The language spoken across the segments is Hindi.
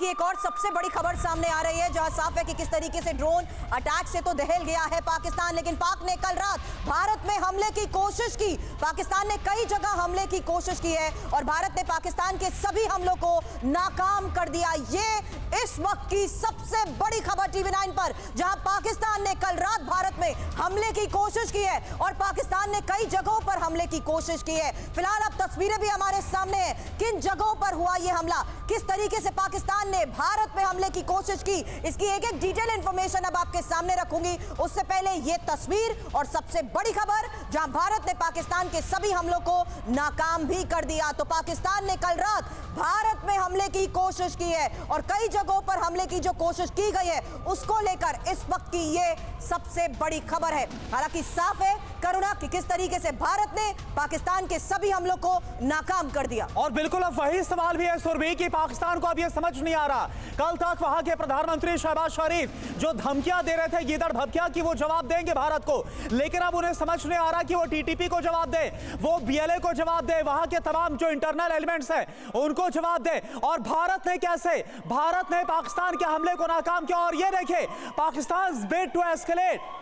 की एक और सबसे बड़ी खबर सामने आ रही है, जहां साफ है कि किस तरीके से ड्रोन अटैक से तो दहल गया है पाकिस्तान, लेकिन पाक ने कल रात भारत में हमले की कोशिश की। पाकिस्तान ने कई जगह हमले की कोशिश की है और भारत ने पाकिस्तान के सभी हमलों को नाकाम कर दिया। ये इस वक्त की सबसे बड़ी खबर टीवी9 पर, जहां पाकिस्तान ने कल रात भारत में हमले की कोशिश की है और पाकिस्तान ने कई जगहों पर हमले की कोशिश की है। फिलहाल अब तस्वीरें भी हमारे सामने हैं, किन जगहों पर हुआ यह हमला, किस तरीके से पाकिस्तान ने भारत में हमले की कोशिश की, इसकी एक एक डिटेल इंफॉर्मेशन अब आपके सामने रखूंगी। उससे पहले यह तस्वीर और सबसे बड़ी खबर, जहां भारत ने पाकिस्तान के सभी हमलों को नाकाम भी कर दिया। तो पाकिस्तान ने कल रात भारत में हमले की कोशिश की है और कई जगहों पर हमले की जो कोशिश की गई है उसको लेकर इस वक्त की ये सबसे बड़ी खबर है। हालांकि साफ है करुणा कि किस तरीके से भारत ने पाकिस्तान के सभी हमलों को नाकाम कर दिया। और बिल्कुल अब वही सवाल भी है सुरभि कि पाकिस्तान को अब यह समझ नहीं आ रहा, कल तक वहां के प्रधानमंत्री शहबाज शरीफ जो धमकियां दे रहे थे गीदड़ भभकिया की वो जवाब देंगे भारत को, लेकिन अब उन्हें समझ नहीं आ रहा कि वो टीटीपी को जवाब दे, वो बीएलए को जवाब दे, वहां के तमाम जो इंटरनल एलिमेंट्स हैं उनको जवाब दे। और भारत ने कैसे, भारत ने पाकिस्तान के हमले को नाकाम किया। और ये देखे Pakistan bid to escalate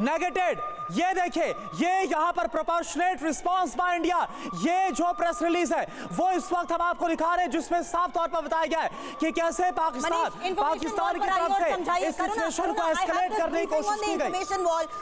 negated, ये देखिए ये यहां पर प्रोपोर्शनेट रिस्पांस बाय इंडिया, ये जो प्रेस रिलीज है वो इस वक्त हम आपको दिखा रहे हैं, जिसमें साफ तौर पर बताया गया है कि कैसे पाकिस्तान की तरफ से इस सिचुएशन को एस्केलेट करने की कोशिश की गई।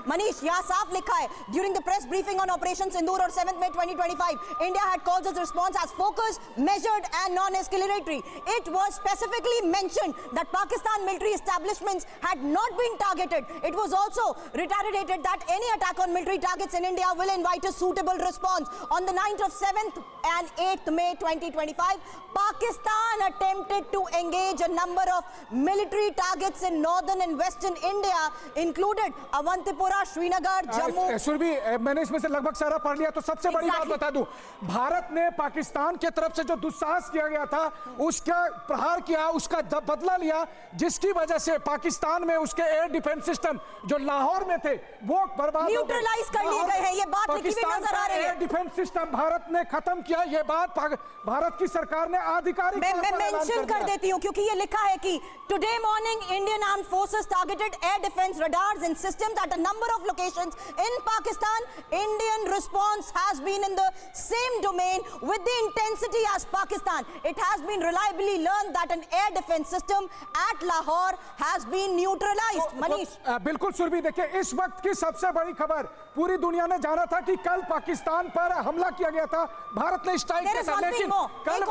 मनीष, यहां साफ लिखा है, during the press briefing on operation Sindoor और 7 May 2025 India had called its response as focused, measured and non-escalatory. It was specifically mentioned that Pakistan military establishments had not been targeted. It was also reiterated that any attack on military targets in India will invite a suitable response. On the night of 7th and 8th May 2025, Pakistan attempted to engage a number of military targets in northern and western India, included Avantipura, Srinagar, Jammu. Surbhi, मैंने इसमें से लगभग सारा पढ़ लिया, तो सबसे बड़ी बात बता दूं, भारत ने पाकिस्तान के तरफ से जो दुस्साहस किया गया था उसका प्रहार किया, उसका बदला लिया, जिसकी वजह से पाकिस्तान में उसके एयर डिफेंस सिस्टम जो लाहौर में थे वो बर्बाद, न्यूट्रलाइज कर लिए गए हैं। ये बात लिखी हुई नजर आ रही है। डिफेंस सिस्टम भारत ने खत्म किया, ये बात भारत की सरकार ने आधिकारिक मैं मेंशन कर देती हूं क्योंकि ये लिखा है कि today morning Indian armed forces targeted air defence radars and systems at a number of locations in Pakistan. Indian response has been in the same domain with the intensity as Pakistan. It has been reliably learned that an air defence system at Lahore has been neutralised. Manish, बिल्कुल सुरभि, देखिए इस वक्त की सबसे बड़ी खबर, पूरी दुनिया ने जाना था कि कल पाकिस्तान पर हमला किया गया था, भारत ने स्ट्राइक किया था, लेकिन कल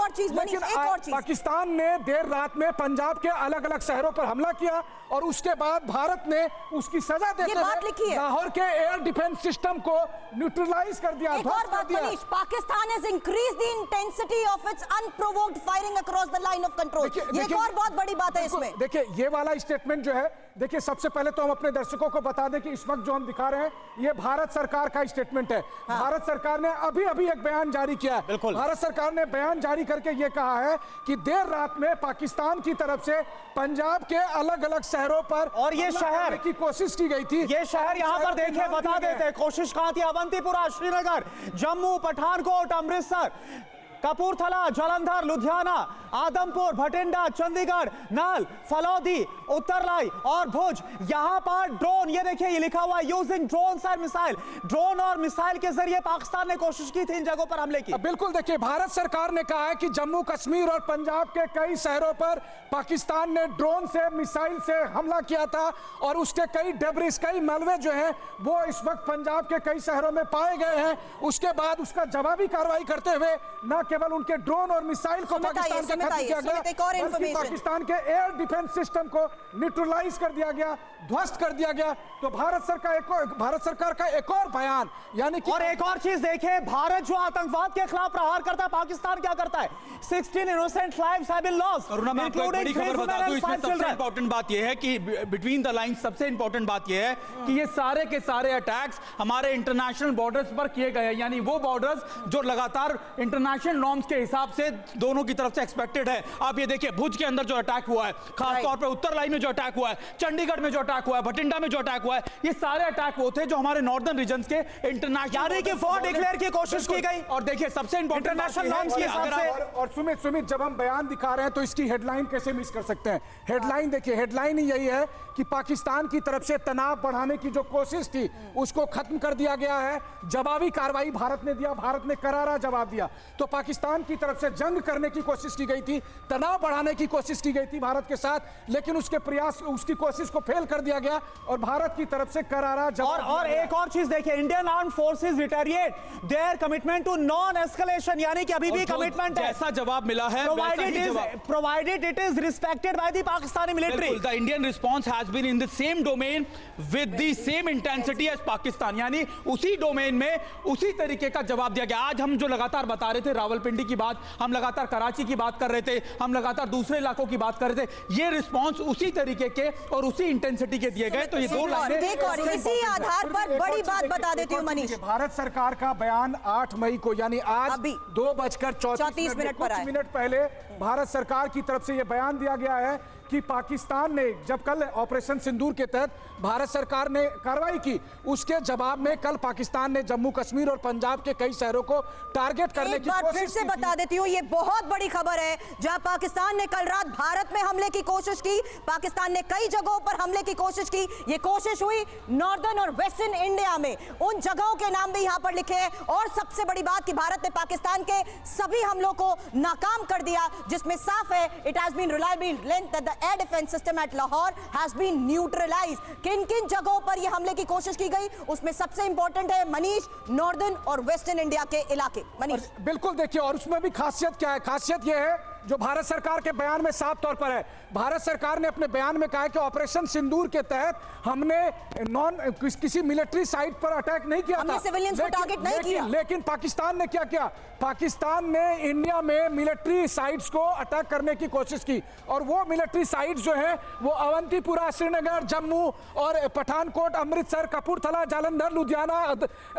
पाकिस्तान ने देर रात में पंजाब के अलग अलग शहरों पर हमला किया और उसके बाद भारत ने उसकी सजा देते हुए लाहौर के एयर डिफेंस सिस्टम को न्यूट्रलाइज कर दिया। एक और बात Manish, Pakistan has increased the intensity of its unprovoked firing across the line of control. ये एक और बहुत बड़ी बात है इसमें। देखिए ये वाला स्टेटमेंट जो है, देखिए सबसे पहले तो हम अपने दर्शकों को बता दें कि इस वक्त जो हम दिखा रहे हैं ये भारत सरकार का स्टेटमेंट है। हाँ। भारत सरकार ने अभी अभी एक बयान जारी किया है। भारत सरकार ने बयान जारी करके ये कहा है कि देर रात में पाकिस्तान की तरफ से पंजाब के अलग अलग शहरों पर और ये शहर की कोशिश की गई थी। ये शहर यहां पर देखिए बता देते हैं कोशिश कहां थी, अवंतीपुरा, श्रीनगर, जम्मू, पठानकोट, अमृतसर, कपूरथला, जालंधर, लुधियाना, आदमपुर, भटिंडा, चंडीगढ़, नाल, फलौदी, उत्तरलाई और भुज। यहां पर ड्रोन, ये देखिए ये लिखा हुआ है using drone and missile, drone और मिसाइल के जरिए पाकिस्तान ने कोशिश की थी इन जगहों पर हमले की। बिल्कुल, देखिए भारत सरकार ने कहा है कि जम्मू कश्मीर और पंजाब के कई शहरों पर पाकिस्तान ने ड्रोन से, मिसाइल से हमला किया था और उसके कई डेब्रिस, कई मलबे जो हैं वो इस वक्त पंजाब के कई शहरों में पाए गए हैं। उसके बाद उसका जवाबी कार्रवाई करते हुए न केवल उनके ड्रोन और मिसाइल को पाकिस्तान से खत्म किया गया, बल्कि पाकिस्तान के एयर डिफेंस सिस्टम को न्यूट्रलाइज कर दिया गया, ध्वस्त कर दिया गया। तो भारत सरकार का एक और बयान, यानी कि और एक और चीज देखें, भारत जो आतंकवाद के खिलाफ प्रहार करता है, पाकिस्तान क्या करता है? 16 innocent lives have been lost. Karuna, मैं आपको एक बड़ी खबर बता दूं, इसमें सबसे इंपॉर्टेंट बात यह है कि बिटवीन द लाइंस सबसे इंपॉर्टेंट बात यह है कि ये सारे के सारे अटैक्स हमारे इंटरनेशनल बॉर्डर्स पर किए गए हैं, यानी वो बॉर्डर्स जो लगातार इंटरनेशनल नॉर्म्स के हिसाब से दोनों की तरफ से एक्सपेक्टेड है। आप ये देखिए भुज के अंदर जो अटैक हुआ है, खास तौर पे उत्तर लाइन में जो अटैक हुआ है, चंडीगढ़ में जो अटैक हुआ है, भटिंडा में जो अटैक हुआ है, ये सारे अटैक वो थे जो हमारे नॉर्दर्न रीजन्स के यानी कि वॉर डिक्लेयर की कोशिश की गई। और देखिए सबसे इंपॉर्टेंट इंटरनेशनल नॉर्म्स के हिसाब से। और सुमित जब हम बयान दिखा रहे हैं तो इसकी हेडलाइन कैसे मिस कर सकते हैं? हेडलाइन देखिए, हेडलाइन ही यही है कि पाकिस्तान की तरफ से तनाव बढ़ाने की जो कोशिश थी उसको खत्म कर दिया गया है। जवाबी कार्रवाई भारत ने दिया, भारत ने करारा जवाब दिया। तो पाकिस्तान की तरफ से जंग करने की कोशिश की गई थी, तनाव बढ़ाने की कोशिश की गई थी भारत के साथ, लेकिन उसके प्रयास, उसकी कोशिश को फेल कर दिया गया और भारत की तरफ से करारा जवाब। और एक और चीज देखिए, Indian armed forces retaliate their commitment to non escalation, यानी कि अभी भी कमिटमेंट है। ऐसा जवाब मिला है provided it is respected by the Pakistani military. The Indian response has been in the same domain with the same intensity as Pakistan, यानी उसी डोमेन में उसी तरीके का जवाब दिया गया। आज हम जो लगातार बता रहे थे रावलपिंडी की बात, हम लगातार कराची की बात कर रहे थे, हम लगातार दूसरे इलाकों की बात कर रहे थे, ये रिस्पांस उसी तरीके के और उसी इंटेंसिटी के दिए गए। तो ये दो लाइनें इसी आधार पर बड़ी बात बता देती हूँ मनीष। भारत सरकार का बयान 8 मई को यानी आज 2:34 मिनट पहले भारत सरकार की तरफ से यह बयान दिया गया है कि पाकिस्तान ने जब कल ऑपरेशन सिंदूर के तहत भारत सरकार ने कार्रवाई की, उसके जवाब में कल पाकिस्तान ने जम्मू कश्मीर और पंजाब के कई शहरों को टारगेट करने की कोशिश की। फिर से बता देती हूँ, ये बहुत बड़ी खबर है। जहां पाकिस्तान ने कल रात भारत में हमले की कोशिश की, पाकिस्तान ने कई जगहों पर हमले की कोशिश की। ये कोशिश हुई नॉर्दर्न और वेस्टर्न इंडिया में, उन जगहों के नाम भी यहां पर लिखे हैं। और सबसे बड़ी बात कि भारत ने पाकिस्तान के सभी हमलों को नाकाम कर दिया, जिसमें साफ है it has been reliably learnt that the air defence system at Lahore has been neutralised. किन किन जगहों पर यह हमले की कोशिश की गई, उसमें सबसे इंपॉर्टेंट है मनीष, नॉर्दर्न और वेस्टर्न इंडिया के इलाके। मनीष बिल्कुल देखिए, और उसमें भी खासियत क्या है? खासियत यह है जो भारत सरकार के बयान में साफ तौर पर है। भारत सरकार ने अपने बयान में कहा है कि ऑपरेशन सिंदूर के तहत हमने किसी मिलिट्री साइट पर अटैक नहीं किया था, सिविलियंस को टारगेट नहीं किया। लेकिन पाकिस्तान ने क्या किया? पाकिस्तान ने इंडिया में मिलिट्री साइट्स को अटैक करने की कोशिश की, और वो मिलिट्री साइट्स जो है वो अवंतीपुरा, श्रीनगर, जम्मू और पठानकोट, अमृतसर, कपूरथला, जालंधर, लुधियाना,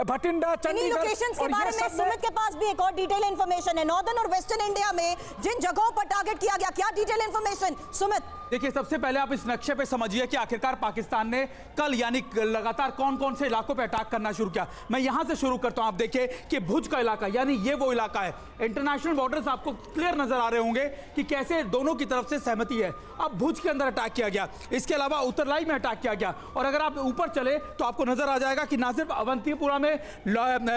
भटिंडा, चंडीगढ़। लोकेशंस के बारे में सुमित के पास भी एक और डिटेल इंफॉर्मेशन है। नॉर्दर्न और वेस्टर्न इंडिया में जिन जगहों पर टारगेट किया गया, क्या डिटेल इंफॉर्मेशन सुमित? देखिए सबसे पहले आप इस नक्शे पे समझिए कि आखिरकार पाकिस्तान ने कल यानी लगातार कौन कौन से इलाकों पे अटैक करना शुरू किया। मैं यहां से शुरू करता हूं। आप देखिए कि भुज का इलाका, यानी ये वो इलाका है, इंटरनेशनल बॉर्डर्स आपको क्लियर नजर आ रहे होंगे कि कैसे दोनों की तरफ से सहमति है। अब भुज के अंदर अटैक किया गया, इसके अलावा उत्तरलाई में अटैक किया गया, और अगर आप ऊपर चले तो आपको नजर आ जाएगा कि ना सिर्फ अवंतीपुरा में,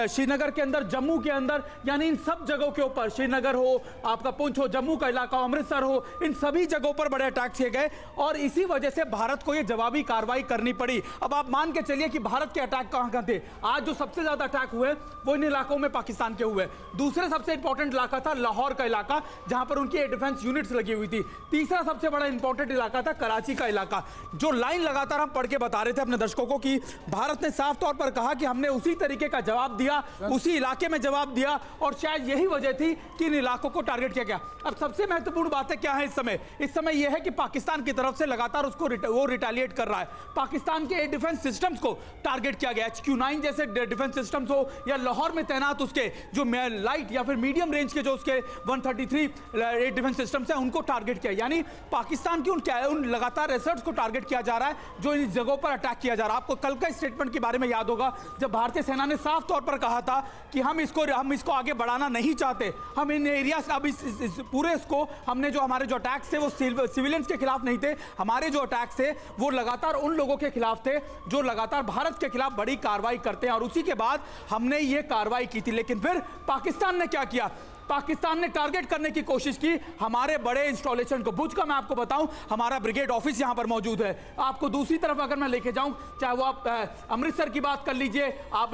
श्रीनगर के अंदर, जम्मू के अंदर, यानी इन सब जगहों के ऊपर, श्रीनगर हो, आपका पुंछ हो, जम्मू का इलाका हो, अमृतसर हो, इन सभी जगहों पर बड़े अटैक किए गए, और इसी वजह से भारत को यह जवाबी कार्रवाई करनी पड़ी। अब आप मान के चलिए कि भारत के अटैक कहां थे। आज जो सबसे ज्यादा अटैक हुए वो इन इलाकों में पाकिस्तान के हुए। दूसरा सबसे इंपॉर्टेंट इलाका था लाहौर का इलाका, जहां पर उनकी एयर डिफेंस यूनिट्स लगी हुई थी। तीसरा सबसे बड़ा इंपॉर्टेंट इलाका था कराची का इलाका। जो लाइन लगातार हम पढ़ के बता रहे थे अपने दर्शकों को कि भारत ने साफ तौर पर कहा कि हमने उसी तरीके का जवाब दिया, उसी इलाके में जवाब दिया, और शायद यही वजह थी कि इन इलाकों को टारगेट किया गया। अब सबसे महत्वपूर्ण बात है क्या है इस समय यह है कि पाकिस्तान की तरफ से लगातार उसको वो रिटेलिएट कर रहा है। पाकिस्तान के एयर डिफेंस सिस्टम्स को टारगेट किया गया, HQ-9 जैसे डिफेंस सिस्टम्स हो, या लाहौर में तैनात उसके जो लाइट या फिर मीडियम रेंज के जो उसके 133 एयर डिफेंस सिस्टम्स हैं उनको टारगेट किया। यानी पाकिस्तान की उन लगातार एसर्ट्स को टारगेट किया जा रहा है जो इन जगहों पर अटैक किया जा रहा है। आपको कल का स्टेटमेंट के बारे में याद होगा जब भारतीय सेना ने साफ तौर पर कहा था कि हम इसको आगे बढ़ाना नहीं चाहते, हम इन एरियाज, अब इस पूरे इसको हमने जो हमारे जो अटैक्स थे वो सिविलियंस के खिलाफ नहीं थे, हमारे जो अटैक्स थे वो लगातार उन लोगों के खिलाफ थे जो लगातार भारत के खिलाफ बड़ी कार्रवाई करते हैं, और उसी के बाद हमने ये कार्रवाई की थी। लेकिन फिर पाकिस्तान ने क्या किया? पाकिस्तान ने टारगेट करने की कोशिश की हमारे बड़े इंस्टॉलेशन को। भुज का मैं आपको बताऊं, हमारा ब्रिगेड ऑफिस यहां पर मौजूद है। आपको दूसरी तरफ अगर मैं लेके जाऊं, चाहे वो आप अमृतसर की बात कर लीजिए, आप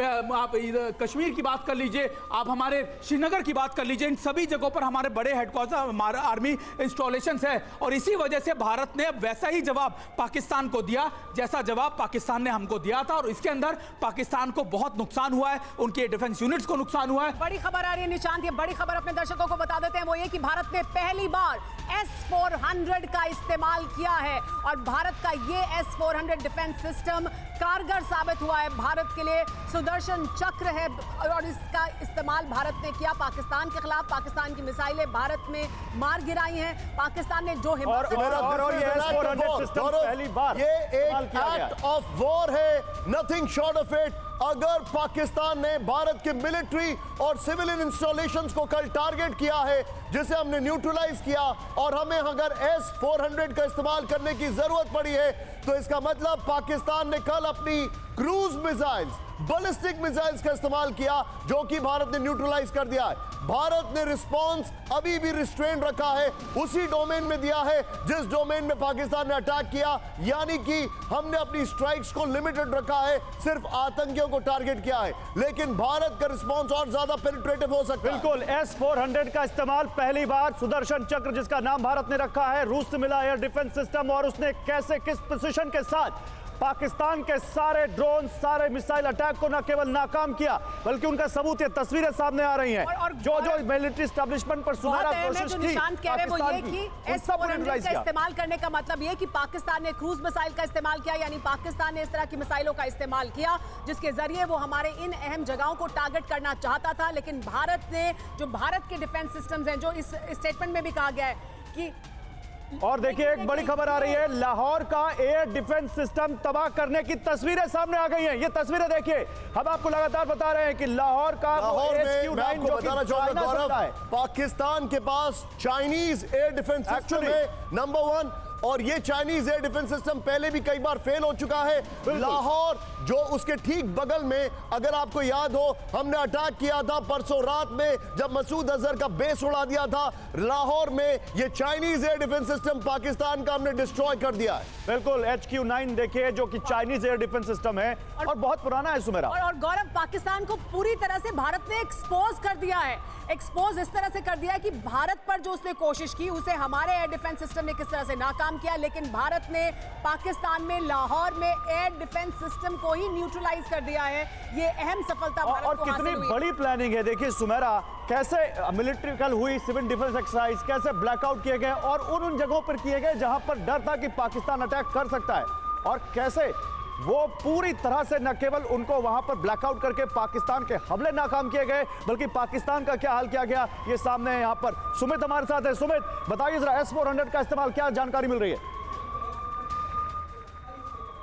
कश्मीर की बात कर लीजिए, आप हमारे श्रीनगर की बात कर लीजिए, इन सभी जगहों पर हमारे बड़े हेडक्वार्टर, हमारा आर्मी इंस्टॉलेशन है, और इसी वजह से भारत ने वैसा ही जवाब पाकिस्तान को दिया जैसा जवाब पाकिस्तान ने हमको दिया था, और इसके अंदर पाकिस्तान को बहुत नुकसान हुआ है, उनके डिफेंस यूनिट्स को नुकसान हुआ है। बड़ी खबर आ रही है निशांत, ये बड़ी खबर अपने अपने दर्शकों को बता देते हैं वो ये कि भारत ने पहली बार S-400 का इस्तेमाल किया है और भारत का ये S-400 डिफेंस सिस्टम कारगर साबित हुआ है भारत के लिए। सुदर्शन चक्र है और इसका इस्तेमाल भारत ने किया पाकिस्तान के खिलाफ। पाकिस्तान की मिसाइलें भारत में मार गिराई हैं। पाकिस्तान ने जो हिम्मत और ये S-400 सिस्टम पहली बार ये इस्तेमाल एक किया गया। एक्ट ऑफ वॉर है, नथिंग शॉर्ट ऑफ इट। अगर पाकिस्तान ने भारत के मिलिट्री और सिविलियन इंस्टॉलेशंस को कल टारगेट किया है, जिसे हमने न्यूट्रलाइज किया, और हमें अगर S-400 का इस्तेमाल करने की जरूरत पड़ी है, तो इसका मतलब पाकिस्तान ने कल अपनी क्रूज मिसाइल्स, बैलिस्टिक मिसाइल्स का इस्तेमाल किया, जो कि भारत ने न्यूट्रलाइज कर दिया है। भारत ने रिस्पांस अभी भी रिस्ट्रेन रखा है, उसी डोमेन में दिया है जिस डोमेन में पाकिस्तान ने अटैक किया, यानी कि हमने अपनी स्ट्राइक्स को लिमिटेड रखा है, सिर्फ आतंकियों को टारगेट किया है। लेकिन भारत का रिस्पांस और ज्यादा पेनिट्रेटिव हो सकता है। बिल्कुल, S-400 का इस्तेमाल पहली बार, सुदर्शन चक्र जिसका नाम भारत ने रखा है, रूस से मिला एयर डिफेंस सिस्टम, और उसने कैसे किस प्रिसिशन के साथ पाकिस्तान के सारे ड्रोन, सारे मिसाइल अटैक को न केवल नाकाम किया, बल्कि उनका सबूत, ये तस्वीरें सामने आ रही हैं। जो मिलिट्री एस्टेब्लिशमेंट पर सुधारा कोशिश की पाकिस्तान की, उन सबको न्यूट्रलाइज का किया। इस्तेमाल करने का मतलब ये कि पाकिस्तान ने क्रूज मिसाइल का इस्तेमाल किया, यानी पाकिस्तान ने इस तरह की मिसाइलों का इस्तेमाल किया जिसके जरिए वो हमारे इन अहम जगहों को टारगेट करना चाहता था। लेकिन भारत ने, जो भारत के डिफेंस सिस्टम्स हैं, जो इस स्टेटमेंट में भी कहा गया है कि, और देखिए एक बड़ी खबर आ रही है, लाहौर का एयर डिफेंस सिस्टम तबाह करने की तस्वीरें सामने आ गई हैं। ये तस्वीरें देखिए, हम आपको लगातार बता रहे हैं कि लाहौर का लाहौर में मैं HQ-9 आपको जो कि बताना चाहूंगा चाइना से गौरव, मिला है। पाकिस्तान के पास Chinese air defence system Actually- है नंबर 1, और ये चाइनीज एयर डिफेंस सिस्टम पहले भी कई बार फेल हो चुका है। लाहौर जो उसके ठीक बगल में, अगर आपको याद हो, हमने अटैक किया था परसों रात में जब मसूद अजहर का बेस उड़ा दिया था लाहौर में, ये Chinese air defence system Pakistan का हमने डिस्ट्रॉय कर दिया है। बिल्कुल, HQ-9 देखिए, जो कि चाइनीज एयर डिफेंस सिस्टम है और बहुत पुराना है सुमेरा। और गौरव, पाकिस्तान को पूरी तरह से भारत ने एक्सपोज कर दिया है। एक्सपोज इस तरह से कर दिया है कि भारत पर जो उसने कोशिश की, उसे हमारे एयर डिफेंस सिस्टम ने किस तरह से नाकाम किया। लेकिन भारत ने पाकिस्तान में, लाहौर में एयर डिफेंस सिस्टम को ही न्यूट्रलाइज कर दिया है। ये अहम सफलता भारत और को कितनी हासिल हुई। बड़ी प्लानिंग है, देखिए सुमेरा, कैसे मिलिट्री कल हुई, सिविल डिफेंस एक्सरसाइज कैसे ब्लैकआउट किए गए, और उन जगहों पर किए गए जहां पर डर था कि पाकिस्तान अटैक कर सकता है, और कैसे वो पूरी तरह से न केवल उनको वहां पर ब्लैकआउट करके पाकिस्तान के हमले नाकाम किए गए, बल्कि पाकिस्तान का क्या हाल किया गया, ये सामने है। यहां पर सुमित हमारे साथ है। सुमित, बताइए जरा, S-400 का इस्तेमाल, क्या जानकारी मिल रही है?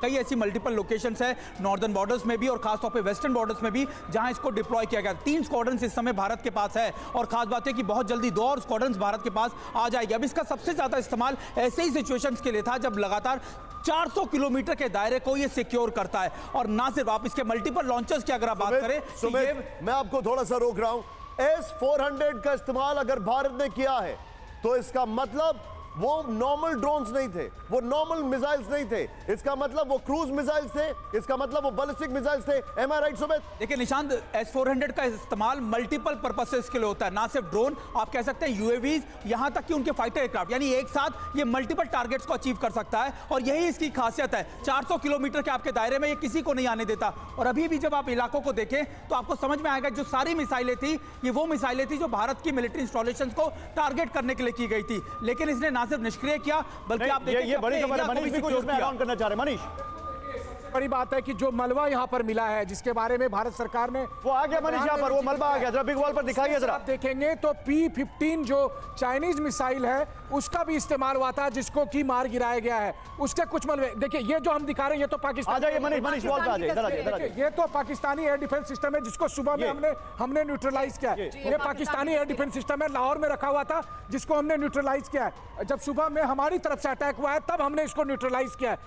कई ऐसी मल्टीपल लोकेशंस है नॉर्दर्न बॉर्डर्स में भी और खासतौर पे वेस्टर्न बॉर्डर्स में भी, जहां इसको डिप्लॉय किया गया। 3 स्क्वाड्रंस इस समय भारत के पास है, और खास बात है कि बहुत जल्दी 2 और स्क्वाड्रंस भारत के पास आ जाएगी। अब इसका सबसे ज्यादा इस्तेमाल ऐसे ही सिचुएशंस के लिए था जब लगातार 400 किलोमीटर के दायरे को ये सिक्योर करता है। और ना सिर्फ आप इसके मल्टीपल लॉन्चर्स की अगर आप बात करें, सुमित, मैं आपको थोड़ा सा रोक रहा हूं। S-400 का इस्तेमाल अगर भारत ने किया है, तो इसका मतलब वो नॉर्मल ड्रोन्स नहीं थे, वो नॉर्मल मिसाइल्स नहीं थे, इसका मतलब वो क्रूज मिसाइल्स थे, इसका मतलब वो बैलिस्टिक मिसाइल्स थे। एम आई राइट सुमित? देखिए निशांत, S-400 का इस्तेमाल मल्टीपल पर्पसेस के लिए होता है, ना सिर्फ ड्रोन, आप कह सकते हैं UAVs, यहां तक कि उनके फाइटर एयरक्राफ्ट, यानी एक साथ ये मल्टीपल टारगेट्स को अचीव कर सकता है। और यही इसकी खासियत है, 400 किलोमीटर के आपके दायरे में ये किसी को नहीं आने देता। और अभी भी जब आप इलाकों को देखें तो आपको समझ में आएगा, जो सारी मिसाइलें थी, ये वो मिसाइलें थी जो भारत की मिलिट्री इंस्टॉलेशंस को टारगेट करने के लिए की गई थी। लेकिन इसने ना सिर्फ निष्क्रिय किया, बल्कि आप देखिए ये बड़ी खबर है। मनीष भी कुछ इसमें ऐड ऑन करना चाह रहे हैं। मनीष, बड़ी बात है कि जो मलबा यहाँ पर मिला है, जिसके बारे में भारत सरकार ने, वो आ गया मनीष, यहाँ पर वो मलबा आ गया, जरा बिग वॉल पर दिखाइए जरा। आप देखेंगे तो P-15 जो चाइनीज मिसाइल है, उसका भी इस्तेमाल हुआ था, जिसको कि मार गिराया गया है। उसके कुछ मलबे देखिए, ये जो हम दिखा रहे हैं, ये तो पाकिस्तान, आ जाइए मनीष, वॉल पे आ जाइए, इधर आ जाइए। ये तो पाकिस्तानी एयर डिफेंस सिस्टम है, जिसको सुबह में हमने न्यूट्रलाइज किया है। ये पाकिस्तानी एयर डिफेंस सिस्टम है, लाहौर में रखा हुआ था, जिसको हमने न्यूट्रलाइज किया है। जब सुबह में हमारी तरफ से अटैक हुआ है, तब हमने इसको न्यूट्रलाइज किया है।